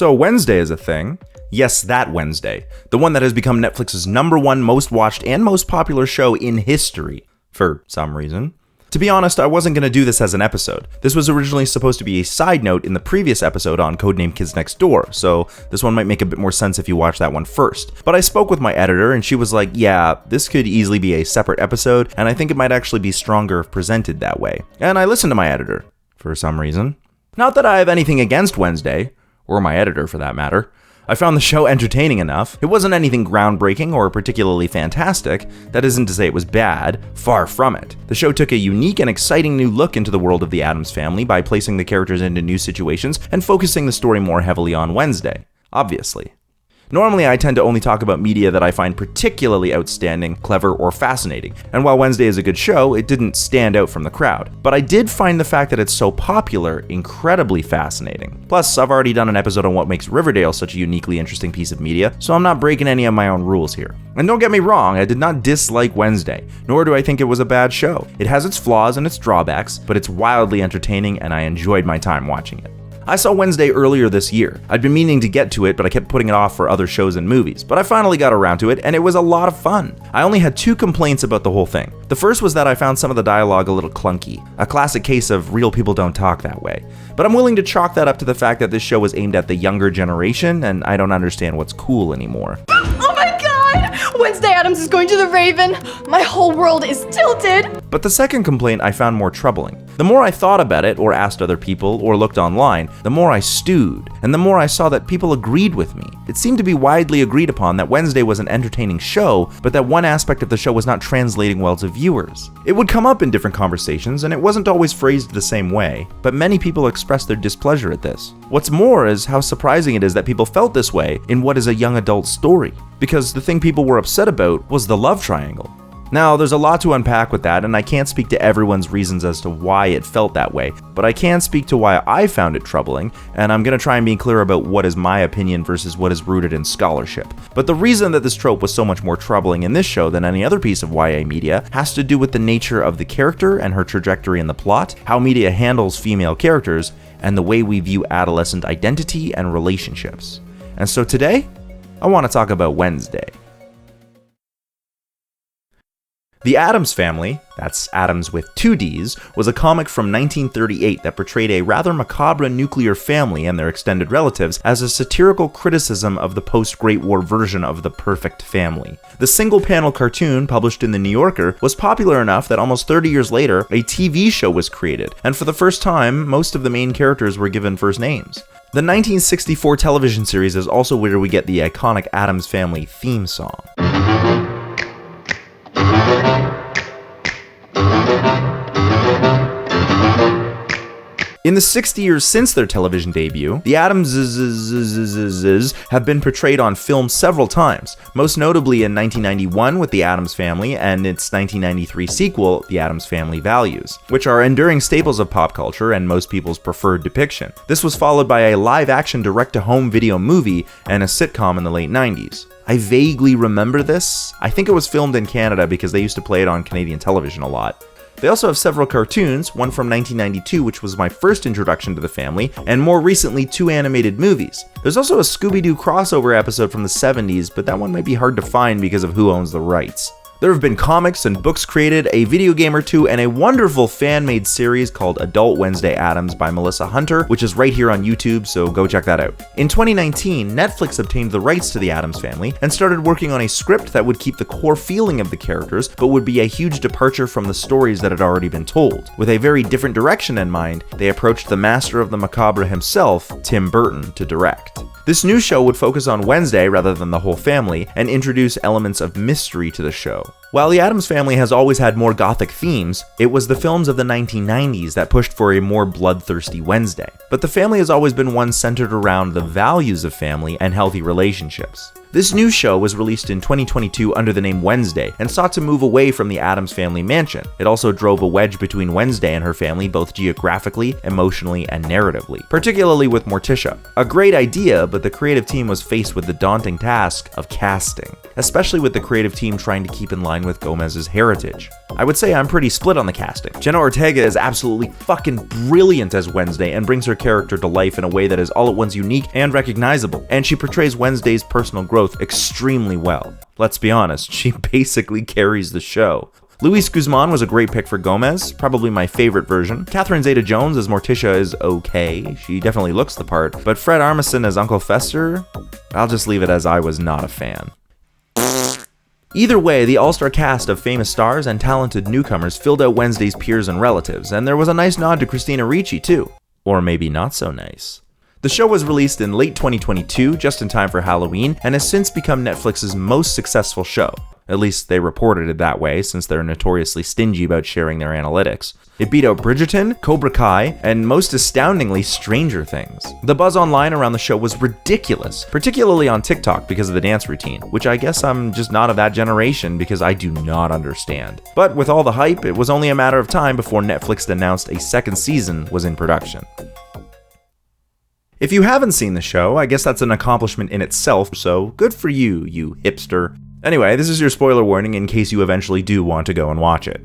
So Wednesday is a thing. Yes, that Wednesday. The one that has become Netflix's #1 most watched and most popular show in history, for some reason. To be honest, I wasn't going to do this as an episode. This was originally supposed to be a side note in the previous episode on Codename Kids Next Door, so this one might make a bit more sense if you watch that one first. But I spoke with my editor and she was like, yeah, this could easily be a separate episode, and I think it might actually be stronger if presented that way. And I listened to my editor, for some reason. Not that I have anything against Wednesday, or my editor for that matter. I found the show entertaining enough. It wasn't anything groundbreaking or particularly fantastic. That isn't to say it was bad, far from it. The show took a unique and exciting new look into the world of the Addams Family by placing the characters into new situations and focusing the story more heavily on Wednesday, obviously. Normally, I tend to only talk about media that I find particularly outstanding, clever, or fascinating, and while Wednesday is a good show, it didn't stand out from the crowd. But I did find the fact that it's so popular incredibly fascinating. Plus, I've already done an episode on what makes Riverdale such a uniquely interesting piece of media, so I'm not breaking any of my own rules here. And don't get me wrong, I did not dislike Wednesday, nor do I think it was a bad show. It has its flaws and its drawbacks, but it's wildly entertaining and I enjoyed my time watching it. I saw Wednesday earlier this year. I'd been meaning to get to it, but I kept putting it off for other shows and movies. But I finally got around to it, and it was a lot of fun. I only had 2 complaints about the whole thing. The first was that I found some of the dialogue a little clunky, a classic case of real people don't talk that way. But I'm willing to chalk that up to the fact that this show was aimed at the younger generation, and I don't understand what's cool anymore. Oh my god! Wednesday Addams is going to the Raven! My whole world is tilted! But the second complaint I found more troubling. The more I thought about it, or asked other people, or looked online, the more I stewed, and the more I saw that people agreed with me. It seemed to be widely agreed upon that Wednesday was an entertaining show, but that one aspect of the show was not translating well to viewers. It would come up in different conversations, and it wasn't always phrased the same way, but many people expressed their displeasure at this. What's more is how surprising it is that people felt this way in what is a young adult story, because the thing people were upset about was the love triangle. Now, there's a lot to unpack with that, and I can't speak to everyone's reasons as to why it felt that way, but I can speak to why I found it troubling, and I'm going to try and be clear about what is my opinion versus what is rooted in scholarship. But the reason that this trope was so much more troubling in this show than any other piece of YA media has to do with the nature of the character and her trajectory in the plot, how media handles female characters, and the way we view adolescent identity and relationships. And so today, I want to talk about Wednesday. The Addams Family, that's Addams with 2 Ds, was a comic from 1938 that portrayed a rather macabre nuclear family and their extended relatives as a satirical criticism of the post-Great War version of the perfect family. The single-panel cartoon, published in The New Yorker, was popular enough that almost 30 years later, a TV show was created, and for the first time, most of the main characters were given first names. The 1964 television series is also where we get the iconic Addams Family theme song. In the 60 years since their television debut, the Addamses have been portrayed on film several times, most notably in 1991 with The Addams Family and its 1993 sequel, The Addams Family Values, which are enduring staples of pop culture and most people's preferred depiction. This was followed by a live-action direct-to-home video movie and a sitcom in the late 90s. I vaguely remember this. I think it was filmed in Canada because they used to play it on Canadian television a lot. They also have several cartoons, one from 1992, which was my first introduction to the family, and more recently 2 animated movies. There's also a Scooby-Doo crossover episode from the 70s, but that one might be hard to find because of who owns the rights. There have been comics and books created, a video game or 2, and a wonderful fan-made series called Adult Wednesday Addams by Melissa Hunter, which is right here on YouTube, so go check that out. In 2019, Netflix obtained the rights to the Addams Family and started working on a script that would keep the core feeling of the characters, but would be a huge departure from the stories that had already been told. With a very different direction in mind, they approached the master of the macabre himself, Tim Burton, to direct. This new show would focus on Wednesday rather than the whole family, and introduce elements of mystery to the show. While the Addams Family has always had more gothic themes, it was the films of the 1990s that pushed for a more bloodthirsty Wednesday. But the family has always been one centered around the values of family and healthy relationships. This new show was released in 2022 under the name Wednesday and sought to move away from the Addams Family mansion. It also drove a wedge between Wednesday and her family both geographically, emotionally, and narratively, particularly with Morticia. A great idea, but the creative team was faced with the daunting task of casting, especially with the creative team trying to keep in line line with Gomez's heritage. I would say I'm pretty split on the casting. Jenna Ortega is absolutely fucking brilliant as Wednesday and brings her character to life in a way that is all at once unique and recognizable, and she portrays Wednesday's personal growth extremely well. Let's be honest, she basically carries the show. Luis Guzman was a great pick for Gomez, probably my favorite version. Catherine Zeta-Jones as Morticia is okay, she definitely looks the part, but Fred Armisen as Uncle Fester? I'll just leave it as I was not a fan. Either way, the all-star cast of famous stars and talented newcomers filled out Wednesday's peers and relatives, and there was a nice nod to Christina Ricci too. Or maybe not so nice. The show was released in late 2022, just in time for Halloween, and has since become Netflix's most successful show. At least they reported it that way, since they're notoriously stingy about sharing their analytics. It beat out Bridgerton, Cobra Kai, and most astoundingly, Stranger Things. The buzz online around the show was ridiculous, particularly on TikTok because of the dance routine, which I guess I'm just not of that generation because I do not understand. But with all the hype, it was only a matter of time before Netflix announced a second season was in production. If you haven't seen the show, I guess that's an accomplishment in itself, so good for you, you hipster. Anyway, this is your spoiler warning in case you eventually do want to go and watch it.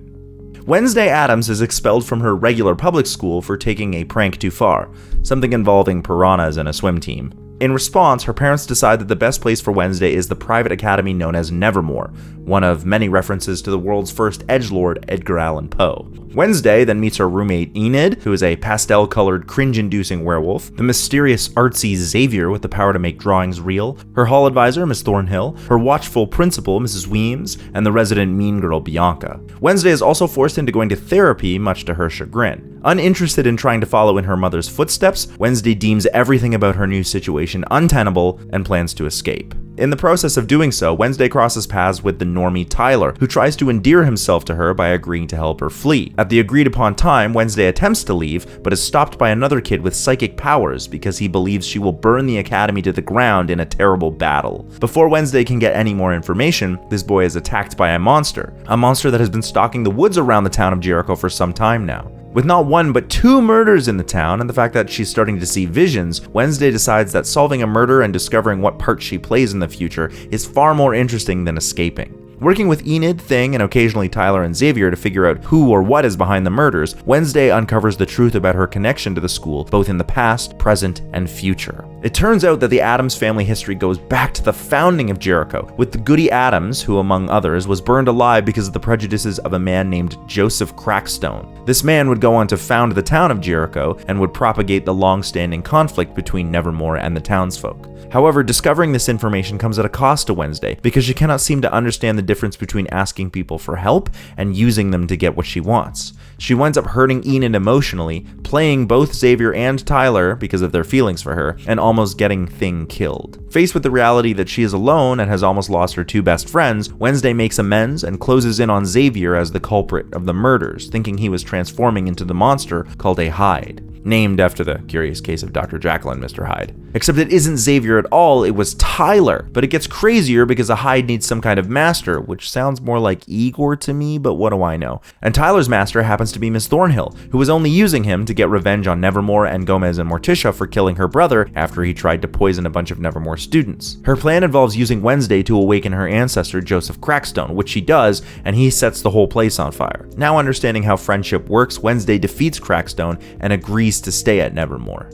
Wednesday Addams is expelled from her regular public school for taking a prank too far, something involving piranhas and a swim team. In response, her parents decide that the best place for Wednesday is the private academy known as Nevermore, one of many references to the world's first edgelord, Edgar Allan Poe. Wednesday then meets her roommate Enid, who is a pastel-colored, cringe-inducing werewolf, the mysterious artsy Xavier with the power to make drawings real, her hall advisor, Miss Thornhill, her watchful principal, Mrs. Weems, and the resident mean girl, Bianca. Wednesday is also forced into going to therapy, much to her chagrin. Uninterested in trying to follow in her mother's footsteps, Wednesday deems everything about her new situation untenable and plans to escape. In the process of doing so, Wednesday crosses paths with the normie Tyler, who tries to endear himself to her by agreeing to help her flee. At the agreed upon time, Wednesday attempts to leave, but is stopped by another kid with psychic powers because he believes she will burn the academy to the ground in a terrible battle. Before Wednesday can get any more information, this boy is attacked by a monster that has been stalking the woods around the town of Jericho for some time now. With not one but two murders in the town and the fact that she's starting to see visions, Wednesday decides that solving a murder and discovering what part she plays in the future is far more interesting than escaping. Working with Enid, Thing, and occasionally Tyler and Xavier to figure out who or what is behind the murders, Wednesday uncovers the truth about her connection to the school, both in the past, present, and future. It turns out that the Addams family history goes back to the founding of Jericho, with the Goody Addams, who among others was burned alive because of the prejudices of a man named Joseph Crackstone. This man would go on to found the town of Jericho and would propagate the long-standing conflict between Nevermore and the townsfolk. However, discovering this information comes at a cost to Wednesday, because she cannot seem to understand the difference between asking people for help and using them to get what she wants. She winds up hurting Enid emotionally, playing both Xavier and Tyler because of their feelings for her, and almost getting Thing killed. Faced with the reality that she is alone and has almost lost her two best friends, Wednesday makes amends and closes in on Xavier as the culprit of the murders, thinking he was transforming into the monster called a Hyde. Named after the curious case of Dr. Jekyll and Mr. Hyde. Except it isn't Xavier at all, it was Tyler. But it gets crazier because a Hyde needs some kind of master, which sounds more like Igor to me, but what do I know? And Tyler's master happens to be Miss Thornhill, who was only using him to get revenge on Nevermore and Gomez and Morticia for killing her brother after he tried to poison a bunch of Nevermore students. Her plan involves using Wednesday to awaken her ancestor Joseph Crackstone, which she does, and he sets the whole place on fire. Now understanding how friendship works, Wednesday defeats Crackstone and agrees to stay at Nevermore.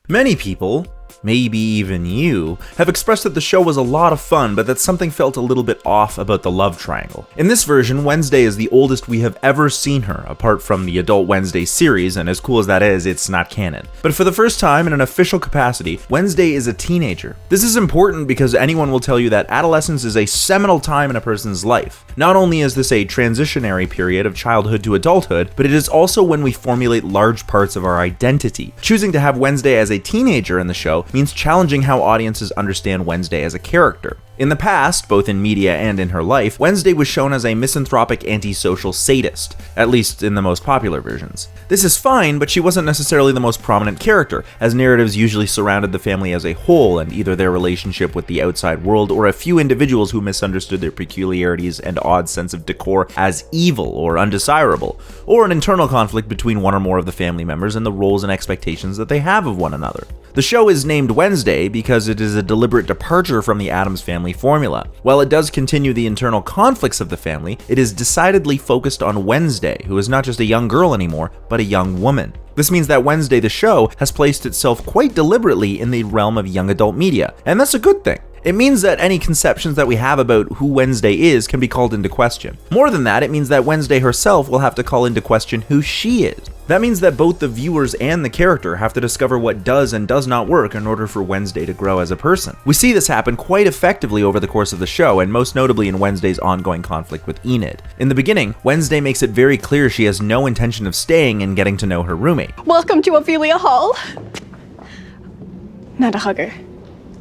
Many people, maybe even you, have expressed that the show was a lot of fun, but that something felt a little bit off about the love triangle. In this version, Wednesday is the oldest we have ever seen her, apart from the Adult Wednesday series, and as cool as that is, it's not canon. But for the first time in an official capacity, Wednesday is a teenager. This is important because anyone will tell you that adolescence is a seminal time in a person's life. Not only is this a transitionary period of childhood to adulthood, but it is also when we formulate large parts of our identity. Choosing to have Wednesday as a teenager in the show means challenging how audiences understand Wednesday as a character. In the past, both in media and in her life, Wednesday was shown as a misanthropic antisocial sadist, at least in the most popular versions. This is fine, but she wasn't necessarily the most prominent character, as narratives usually surrounded the family as a whole and either their relationship with the outside world or a few individuals who misunderstood their peculiarities and odd sense of decor as evil or undesirable, or an internal conflict between one or more of the family members and the roles and expectations that they have of one another. The show is named Wednesday because it is a deliberate departure from the Addams Family formula. While it does continue the internal conflicts of the family, it is decidedly focused on Wednesday, who is not just a young girl anymore, but a young woman. This means that Wednesday the show has placed itself quite deliberately in the realm of young adult media, and that's a good thing. It means that any conceptions that we have about who Wednesday is can be called into question. More than that, it means that Wednesday herself will have to call into question who she is. That means that both the viewers and the character have to discover what does and does not work in order for Wednesday to grow as a person. We see this happen quite effectively over the course of the show, and most notably in Wednesday's ongoing conflict with Enid. In the beginning, Wednesday makes it very clear she has no intention of staying and getting to know her roommate. Welcome to Ophelia Hall. Not a hugger.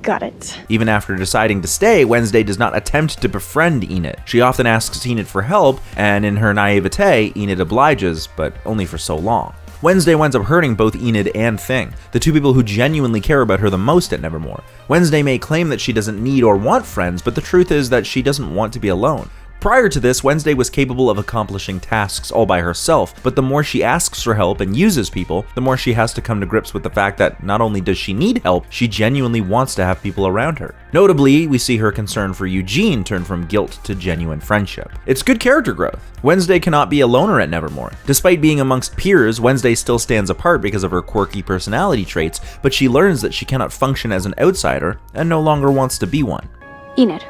Got it. Even after deciding to stay, Wednesday does not attempt to befriend Enid. She often asks Enid for help, and in her naivete, Enid obliges, but only for so long. Wednesday winds up hurting both Enid and Thing, the two people who genuinely care about her the most at Nevermore. Wednesday may claim that she doesn't need or want friends, but the truth is that she doesn't want to be alone. Prior to this, Wednesday was capable of accomplishing tasks all by herself, but the more she asks for help and uses people, the more she has to come to grips with the fact that not only does she need help, she genuinely wants to have people around her. Notably, we see her concern for Eugene turn from guilt to genuine friendship. It's good character growth. Wednesday cannot be a loner at Nevermore. Despite being amongst peers, Wednesday still stands apart because of her quirky personality traits, but she learns that she cannot function as an outsider and no longer wants to be one. Enid.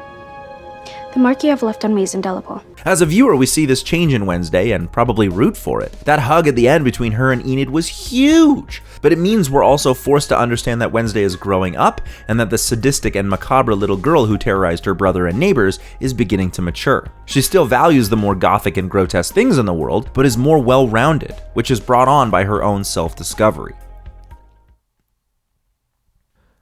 The mark you have left on me is indelible. As a viewer, we see this change in Wednesday and probably root for it. That hug at the end between her and Enid was huge, but it means we're also forced to understand that Wednesday is growing up and that the sadistic and macabre little girl who terrorized her brother and neighbors is beginning to mature. She still values the more gothic and grotesque things in the world, but is more well-rounded, which is brought on by her own self-discovery.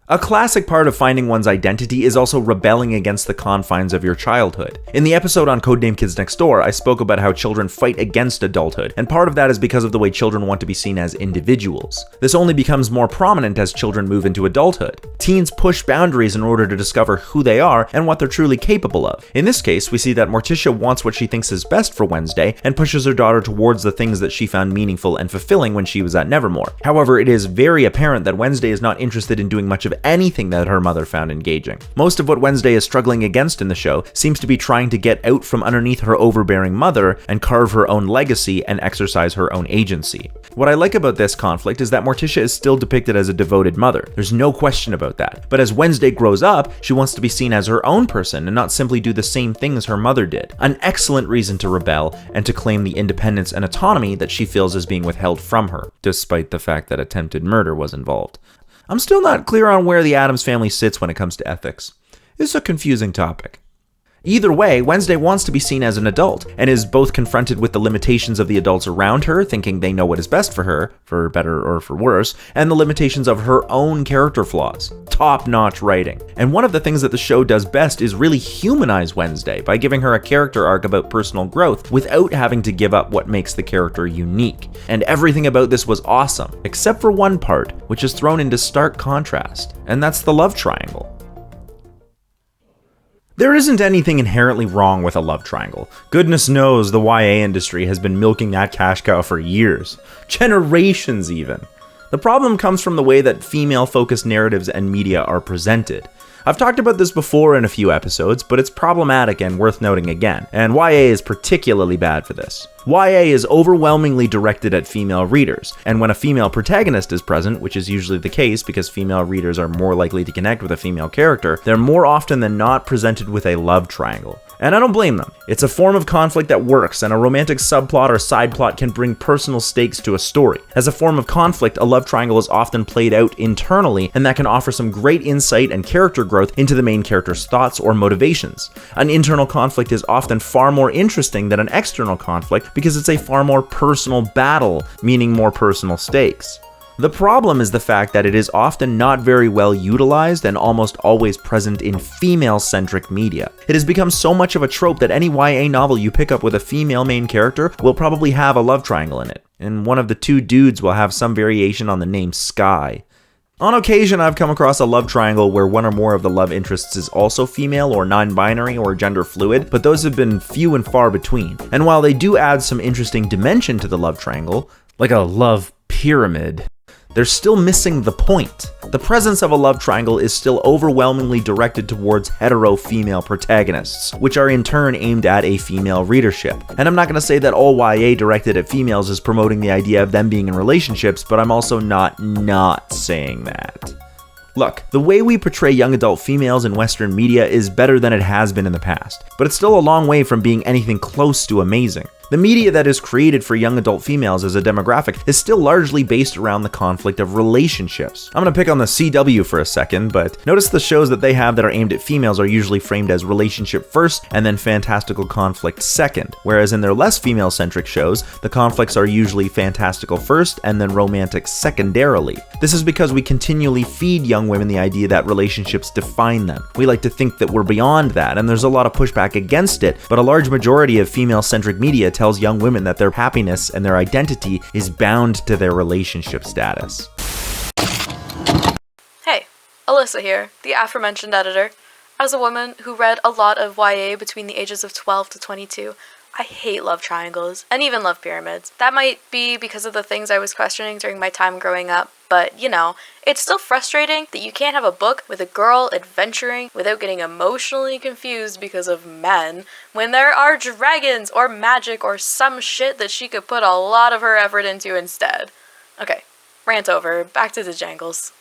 A classic part of finding one's identity is also rebelling against the confines of your childhood. In the episode on Codename Kids Next Door, I spoke about how children fight against adulthood, and part of that is because of the way children want to be seen as individuals. This only becomes more prominent as children move into adulthood. Teens push boundaries in order to discover who they are and what they're truly capable of. In this case, we see that Morticia wants what she thinks is best for Wednesday and pushes her daughter towards the things that she found meaningful and fulfilling when she was at Nevermore. However, it is very apparent that Wednesday is not interested in doing much of anything that her mother found engaging. Most of what Wednesday is struggling against in the show seems to be trying to get out from underneath her overbearing mother and carve her own legacy and exercise her own agency. What I like about this conflict is that Morticia is still depicted as a devoted mother. There's no question about that. But as Wednesday grows up, she wants to be seen as her own person and not simply do the same things her mother did. An excellent reason to rebel and to claim the independence and autonomy that she feels is being withheld from her, despite the fact that attempted murder was involved. I'm still not clear on where the Addams family sits when it comes to ethics. It's a confusing topic. Either way, Wednesday wants to be seen as an adult, and is both confronted with the limitations of the adults around her, thinking they know what is best for her, for better or for worse, and the limitations of her own character flaws. Top-notch writing. And one of the things that the show does best is really humanize Wednesday by giving her a character arc about personal growth without having to give up what makes the character unique. And everything about this was awesome, except for one part, which is thrown into stark contrast, and that's the love triangle. There isn't anything inherently wrong with a love triangle. Goodness knows the YA industry has been milking that cash cow for years. Generations even. The problem comes from the way that female-focused narratives and media are presented. I've talked about this before in a few episodes, but it's problematic and worth noting again, and YA is particularly bad for this. YA is overwhelmingly directed at female readers, and when a female protagonist is present, which is usually the case because female readers are more likely to connect with a female character, they're more often than not presented with a love triangle. And I don't blame them. It's a form of conflict that works, and a romantic subplot or side plot can bring personal stakes to a story. As a form of conflict, a love triangle is often played out internally, and that can offer some great insight and character growth into the main character's thoughts or motivations. An internal conflict is often far more interesting than an external conflict because it's a far more personal battle, meaning more personal stakes. The problem is the fact that it is often not very well utilized and almost always present in female-centric media. It has become so much of a trope that any YA novel you pick up with a female main character will probably have a love triangle in it, and one of the two dudes will have some variation on the name Sky. On occasion, I've come across a love triangle where one or more of the love interests is also female or non-binary or gender fluid, but those have been few and far between. And while they do add some interesting dimension to the love triangle, like a love pyramid, they're still missing the point. The presence of a love triangle is still overwhelmingly directed towards hetero female protagonists, which are in turn aimed at a female readership. And I'm not going to say that all YA directed at females is promoting the idea of them being in relationships, but I'm also not saying that. Look, the way we portray young adult females in Western media is better than it has been in the past, but it's still a long way from being anything close to amazing. The media that is created for young adult females as a demographic is still largely based around the conflict of relationships. I'm gonna pick on the CW for a second, but notice the shows that they have that are aimed at females are usually framed as relationship first and then fantastical conflict second, whereas in their less female-centric shows, the conflicts are usually fantastical first and then romantic secondarily. This is because we continually feed young women the idea that relationships define them. We like to think that we're beyond that, and there's a lot of pushback against it, but a large majority of female-centric media tells young women that their happiness and their identity is bound to their relationship status. Hey, Alyssa here, the aforementioned editor. As a woman who read a lot of YA between the ages of 12 to 22, I hate love triangles, and even love pyramids. That might be because of the things I was questioning during my time growing up, but you know, it's still frustrating that you can't have a book with a girl adventuring without getting emotionally confused because of men, when there are dragons or magic or some shit that she could put a lot of her effort into instead. Okay, rant over, back to the Janglez.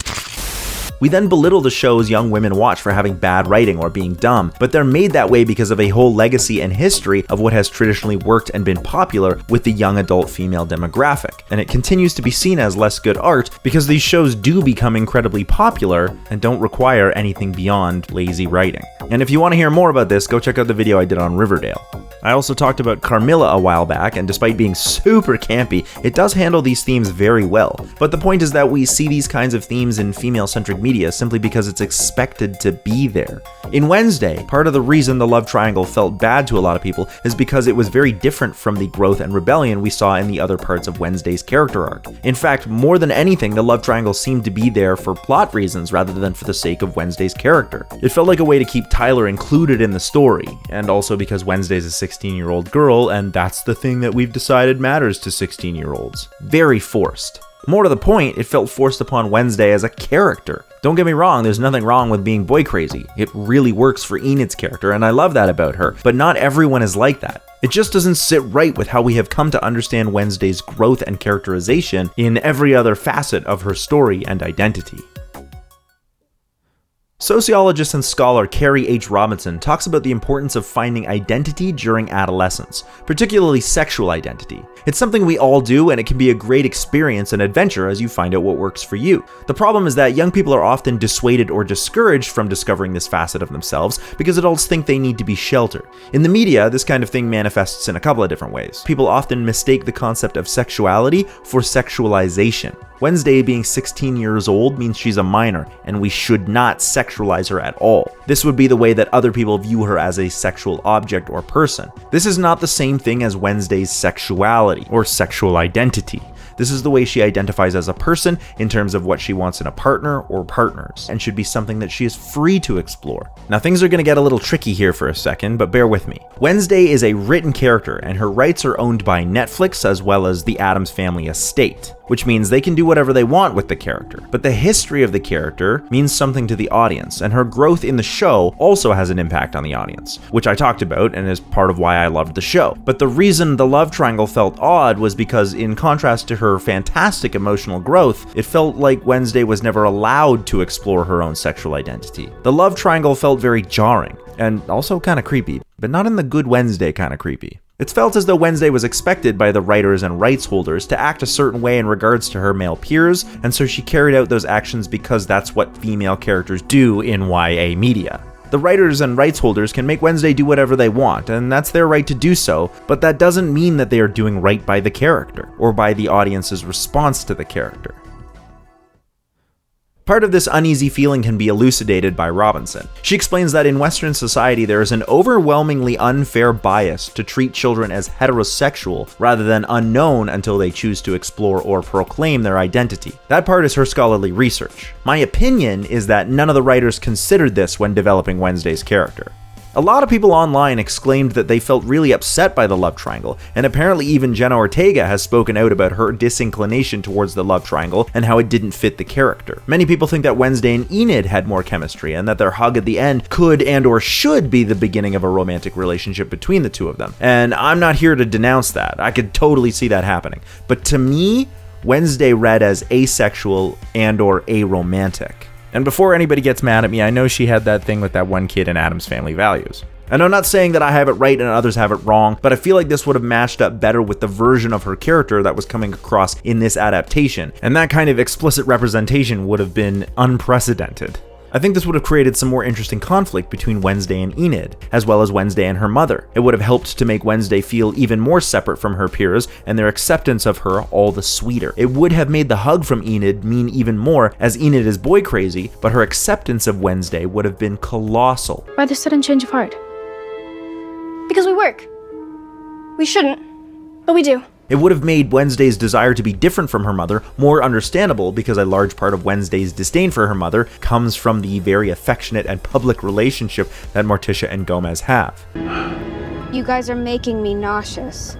We then belittle the shows young women watch for having bad writing or being dumb, but they're made that way because of a whole legacy and history of what has traditionally worked and been popular with the young adult female demographic. And it continues to be seen as less good art because these shows do become incredibly popular and don't require anything beyond lazy writing. And if you want to hear more about this, go check out the video I did on Riverdale. I also talked about Carmilla a while back, and despite being super campy, it does handle these themes very well. But the point is that we see these kinds of themes in female-centric media simply because it's expected to be there. In Wednesday, part of the reason the love triangle felt bad to a lot of people is because it was very different from the growth and rebellion we saw in the other parts of Wednesday's character arc. In fact, more than anything, the love triangle seemed to be there for plot reasons rather than for the sake of Wednesday's character. It felt like a way to keep Tyler included in the story, and also because Wednesday's a 16-year-old girl, and that's the thing that we've decided matters to 16-year-olds. Very forced. More to the point, it felt forced upon Wednesday as a character. Don't get me wrong, there's nothing wrong with being boy crazy. It really works for Enid's character, and I love that about her, but not everyone is like that. It just doesn't sit right with how we have come to understand Wednesday's growth and characterization in every other facet of her story and identity. Sociologist and scholar Kerry H Robinson talks about the importance of finding identity during adolescence, particularly sexual identity. It's something we all do, and it can be a great experience and adventure as you find out what works for you. The problem is that young people are often dissuaded or discouraged from discovering this facet of themselves because adults think they need to be sheltered. In the media, this kind of thing manifests in a couple of different ways. People often mistake the concept of sexuality for sexualization. Wednesday being 16 years old means she's a minor, and we should not sexualize her at all. This would be the way that other people view her as a sexual object or person. This is not the same thing as Wednesday's sexuality or sexual identity. This is the way she identifies as a person in terms of what she wants in a partner or partners, and should be something that she is free to explore. Now things are going to get a little tricky here for a second, but bear with me. Wednesday is a written character, and her rights are owned by Netflix as well as the Addams Family estate, which means they can do whatever they want with the character. But the history of the character means something to the audience, and her growth in the show also has an impact on the audience, which I talked about and is part of why I loved the show. But the reason the love triangle felt odd was because, in contrast to her fantastic emotional growth, it felt like Wednesday was never allowed to explore her own sexual identity. The love triangle felt very jarring, and also kind of creepy, but not in the good Wednesday kind of creepy. It felt as though Wednesday was expected by the writers and rights holders to act a certain way in regards to her male peers, and so she carried out those actions because that's what female characters do in YA media. The writers and rights holders can make Wednesday do whatever they want, and that's their right to do so, but that doesn't mean that they are doing right by the character, or by the audience's response to the character. Part of this uneasy feeling can be elucidated by Robinson. She explains that in Western society there is an overwhelmingly unfair bias to treat children as heterosexual rather than unknown until they choose to explore or proclaim their identity. That part is her scholarly research. My opinion is that none of the writers considered this when developing Wednesday's character. A lot of people online exclaimed that they felt really upset by the love triangle, and apparently even Jenna Ortega has spoken out about her disinclination towards the love triangle and how it didn't fit the character. Many people think that Wednesday and Enid had more chemistry, and that their hug at the end could and or should be the beginning of a romantic relationship between the two of them. And I'm not here to denounce that. I could totally see that happening. But to me, Wednesday read as asexual and or aromantic. And before anybody gets mad at me, I know she had that thing with that one kid in Addams Family Values. And I'm not saying that I have it right and others have it wrong, but I feel like this would have matched up better with the version of her character that was coming across in this adaptation. And that kind of explicit representation would have been unprecedented. I think this would have created some more interesting conflict between Wednesday and Enid, as well as Wednesday and her mother. It would have helped to make Wednesday feel even more separate from her peers, and their acceptance of her all the sweeter. It would have made the hug from Enid mean even more, as Enid is boy crazy, but her acceptance of Wednesday would have been colossal. Why the sudden change of heart? Because we work. We shouldn't, but we do. It would have made Wednesday's desire to be different from her mother more understandable, because a large part of Wednesday's disdain for her mother comes from the very affectionate and public relationship that Morticia and Gomez have. You guys are making me nauseous.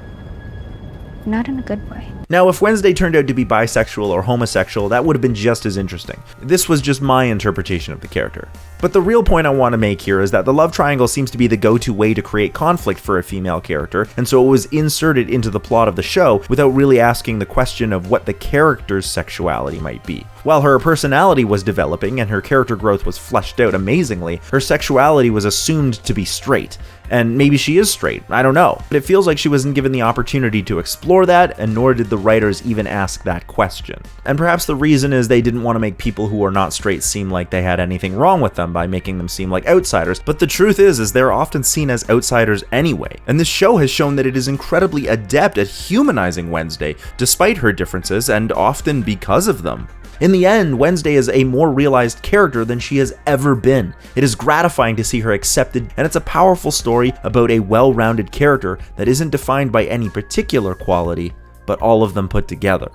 Not in a good way. Now, if Wednesday turned out to be bisexual or homosexual, that would have been just as interesting. This was just my interpretation of the character. But the real point I want to make here is that the love triangle seems to be the go-to way to create conflict for a female character, and so it was inserted into the plot of the show without really asking the question of what the character's sexuality might be. While her personality was developing and her character growth was fleshed out amazingly, her sexuality was assumed to be straight. And maybe she is straight, I don't know. But it feels like she wasn't given the opportunity to explore that, and nor did the writers even ask that question. And perhaps the reason is they didn't want to make people who are not straight seem like they had anything wrong with them by making them seem like outsiders. But the truth is they're often seen as outsiders anyway. And this show has shown that it is incredibly adept at humanizing Wednesday, despite her differences, and often because of them. In the end, Wednesday is a more realized character than she has ever been. It is gratifying to see her accepted, and it's a powerful story about a well-rounded character that isn't defined by any particular quality, but all of them put together.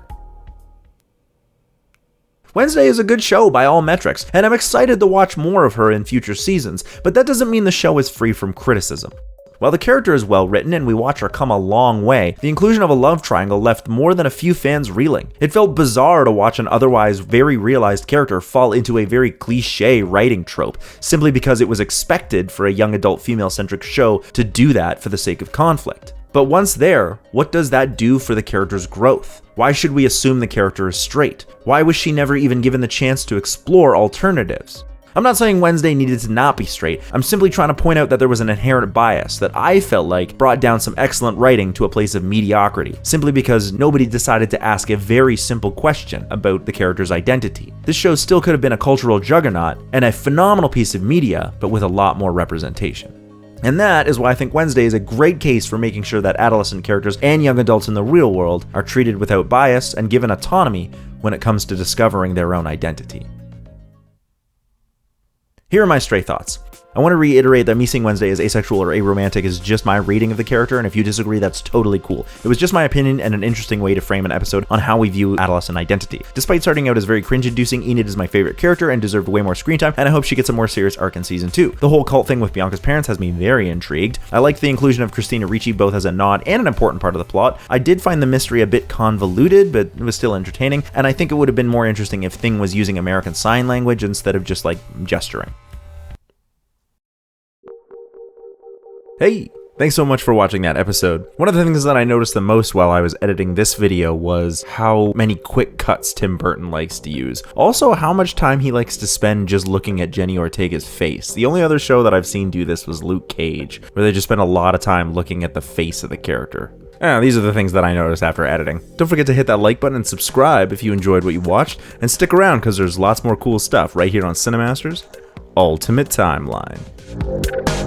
Wednesday is a good show by all metrics, and I'm excited to watch more of her in future seasons, but that doesn't mean the show is free from criticism. While the character is well written and we watch her come a long way, the inclusion of a love triangle left more than a few fans reeling. It felt bizarre to watch an otherwise very realized character fall into a very cliche writing trope, simply because it was expected for a young adult female-centric show to do that for the sake of conflict. But once there, what does that do for the character's growth? Why should we assume the character is straight? Why was she never even given the chance to explore alternatives? I'm not saying Wednesday needed to not be straight, I'm simply trying to point out that there was an inherent bias that I felt like brought down some excellent writing to a place of mediocrity, simply because nobody decided to ask a very simple question about the character's identity. This show still could have been a cultural juggernaut and a phenomenal piece of media, but with a lot more representation. And that is why I think Wednesday is a great case for making sure that adolescent characters and young adults in the real world are treated without bias and given autonomy when it comes to discovering their own identity. Here are my stray thoughts. I want to reiterate that me seeing Wednesday as asexual or aromantic is just my reading of the character, and if you disagree, that's totally cool. It was just my opinion and an interesting way to frame an episode on how we view adolescent identity. Despite starting out as very cringe-inducing, Enid is my favorite character and deserved way more screen time, and I hope she gets a more serious arc in season 2. The whole cult thing with Bianca's parents has me very intrigued. I liked the inclusion of Christina Ricci both as a nod and an important part of the plot. I did find the mystery a bit convoluted, but it was still entertaining, and I think it would have been more interesting if Thing was using American Sign Language instead of just like gesturing. Hey! Thanks so much for watching that episode. One of the things that I noticed the most while I was editing this video was how many quick cuts Tim Burton likes to use. Also, how much time he likes to spend just looking at Jenny Ortega's face. The only other show that I've seen do this was Luke Cage, where they just spend a lot of time looking at the face of the character. These are the things that I noticed after editing. Don't forget to hit that like button and subscribe if you enjoyed what you watched, and stick around because there's lots more cool stuff right here on Cinemasters Ultimate Timeline.